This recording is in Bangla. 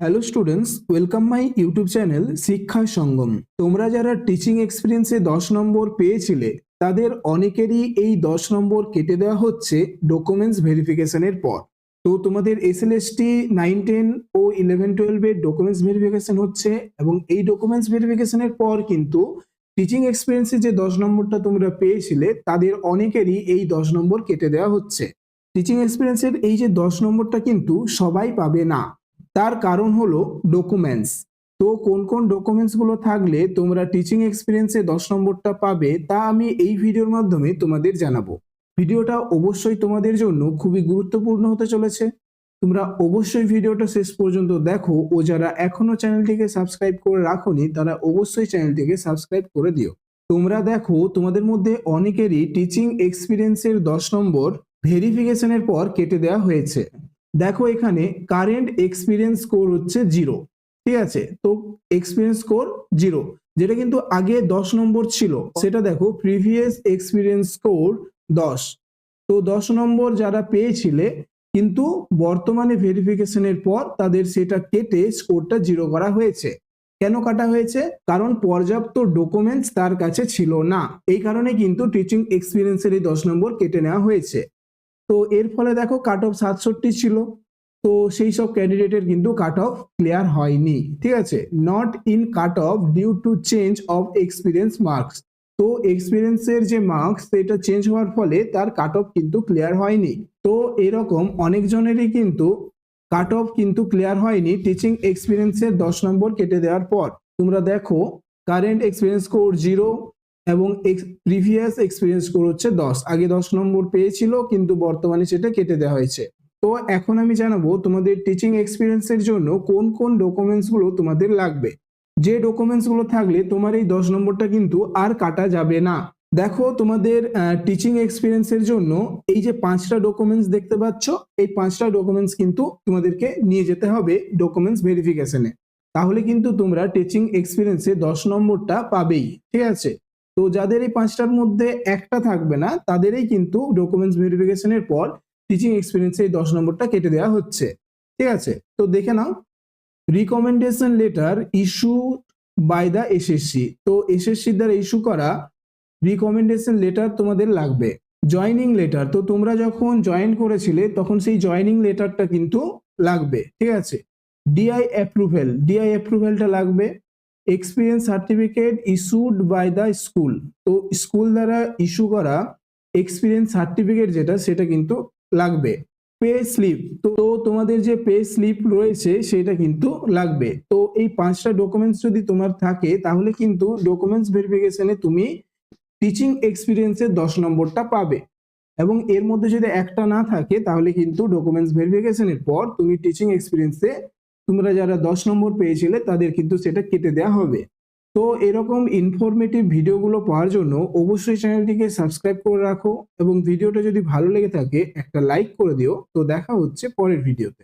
Hello students, welcome my YouTube channel শিক্ষা সঙ্গম। তোমরা যারা টিচিং এক্সপিরিয়েন্সে 10 নম্বর পেয়েছিলে তাদের অনেকেরই এই 10 নম্বর কেটে দেওয়া হচ্ছে ডকুমেন্টস ভেরিফিকেশনের পর। তো তোমাদের এসএলএসটি 9, 10 ও 11, 12 এর ডকুমেন্টস ভেরিফিকেশন হচ্ছে এবং এই ডকুমেন্টস ভেরিফিকেশনের পর কিন্তু টিচিং এক্সপিরিয়েন্সে যে 10 নম্বরটা তোমরা পেয়েছিলে তাদের অনেকেরই এই 10 নম্বর কেটে দেওয়া হচ্ছে। টিচিং এক্সপিরিয়েন্সের এই যে 10 নম্বরটা কিন্তু সবাই পাবে না। তার কারণ হলো ডকুমেন্টস। তো কোন কোন ডকুমেন্টস গুলো থাকলে তোমরা টিচিং এক্সপিরিয়েন্সে 10 নম্বরটা পাবে তা আমি এই ভিডিওর মাধ্যমে তোমাদের জানাবো। ভিডিওটা অবশ্যই তোমাদের জন্য খুবই গুরুত্বপূর্ণ হতে চলেছে। তোমরা অবশ্যই ভিডিওটা শেষ পর্যন্ত দেখো ও যারা এখনো চ্যানেলটিকে সাবস্ক্রাইব করে রাখোনি তারা অবশ্যই চ্যানেলটিকে সাবস্ক্রাইব করে দিও। তোমরা দেখো তোমাদের মধ্যে অনেকেরই টিচিং এক্সপিরিয়েন্সের 10 নম্বর ভেরিফিকেশনের পর কেটে দেওয়া হয়েছে। দেখো এখানে কারেন্ট এক্সপিরিয়েন্স স্কোর হচ্ছে 0, ঠিক আছে। তো এক্সপিরিয়েন্স স্কোর 0 যেটা কিন্তু আগে 10 নম্বর ছিল, সেটা দেখো প্রিভিয়াস এক্সপিরিয়েন্স স্কোর 10। তো 10 নম্বর যারা পেয়েছিলে কিন্তু বর্তমানে ভেরিফিকেশনের পর তাদের সেটা কেটে স্কোরটা 0 করা হয়েছে। কেন কাটা হয়েছে? কারণ পর্যাপ্ত ডকুমেন্টস তার কাছে ছিল না, এই কারণে কিন্তু টিচিং এক্সপিরিয়েন্সের এই 10 নম্বর কেটে নেওয়া হয়েছে। তো এর ফলে দেখো কাট অফ 67 ছিল, তো সেই সব ক্যান্ডিডেটের কিন্তু কাট অফ ক্লিয়ার হয়নি, ঠিক আছে। Not in cut off due to change of experience marks. তো এক্সপিরিয়েন্সের যে মার্কস সেটা চেঞ্জ হওয়ার ফলে তার কাট অফ কিন্তু ক্লিয়ার হয়নি। তো এরকম অনেকজনেরই কিন্তু কাট অফ কিন্তু ক্লিয়ার হয়নি টিচিং এক্সপিরিয়েন্সের 10 নম্বর কেটে দেওয়ার পর। তোমরা দেখো কারেন্ট এক্সপিরিয়েন্স স্কোর 0 এবং প্রিভিয়াস এক্সপিরিয়েন্স স্কোর হচ্ছে 10। আগে 10 নম্বর পেয়েছিল কিন্তু বর্তমানে সেটা কেটে দেওয়া হয়েছে। তো এখন আমি জানাবো তোমাদের টিচিং এক্সপিরিয়েন্সের জন্য কোন কোন ডকুমেন্টস গুলো তোমাদের লাগবে, যে ডকুমেন্টস গুলো থাকলে তোমার এই 10 নম্বরটা কিন্তু আর কাটা যাবে না। দেখো তোমাদের টিচিং এক্সপিরিয়েন্সের জন্য এই যে 5টা ডকুমেন্টস দেখতে পাচ্ছ, এই 5টা ডকুমেন্টস কিন্তু তোমাদেরকে নিয়ে যেতে হবে ডকুমেন্টস ভেরিফিকেশনে, তাহলে কিন্তু তোমরা টিচিং এক্সপিরিয়েন্সে 10 নম্বরটা পাবেই, ঠিক আছে। তো যাদের এই 5টার মধ্যে একটা থাকবে না তাদেরই কিন্তু ডকুমেন্টস ভেরিফিকেশনের পর টিচিং এক্সপিরিয়েন্সে এই 10 নম্বরটা কেটে দেওয়া হচ্ছে, ঠিক আছে। তো দেখে নাও, recommendation letter issue by the SSC. তো এসএসসি দ্বারা ইস্যু করা রিকমেন্ডেশন লেটার তোমাদের লাগবে। জয়নিং লেটার, তো তোমরা যখন জয়েন করেছিলে তখন সেই জয়নিং লেটারটা কিন্তু লাগবে, ঠিক আছে। ডিআই অ্যাপ্রুভেলটা লাগবে। Experience certificate issued by the school, তো স্কুল দ্বারা ইস্যু করা এক্সপিরিয়েন্স সার্টিফিকেট যেটা সেটা কিন্তু লাগবে। পে স্লিপ, তো তোমাদের যে পে স্লিপ রয়েছে সেটা কিন্তু লাগবে। তো এই 5টা ডকুমেন্টস যদি তোমার থাকে তাহলে কিন্তু ডকুমেন্টস ভেরিফিকেশনে তুমি টিচিং এক্সপিরিয়েন্সের 10 নম্বরটা পাবে। এবং এর মধ্যে যদি একটা না থাকে তাহলে কিন্তু ডকুমেন্টস ভেরিফিকেশনের পর তুমি টিচিং এক্সপিরিয়েন্সে তোমরা যারা 10 নম্বর পেয়েছিলে তাদের কিন্তু সেটা কেটে দেওয়া হবে। তো এরকম ইনফরমেটিভ ভিডিওগুলো পাওয়ার জন্য অবশ্যই চ্যানেলটিকে সাবস্ক্রাইব করে রাখো এবং ভিডিওটা যদি ভালো লেগে থাকে একটা লাইক করে দিও। তো দেখা হচ্ছে পরের ভিডিওতে।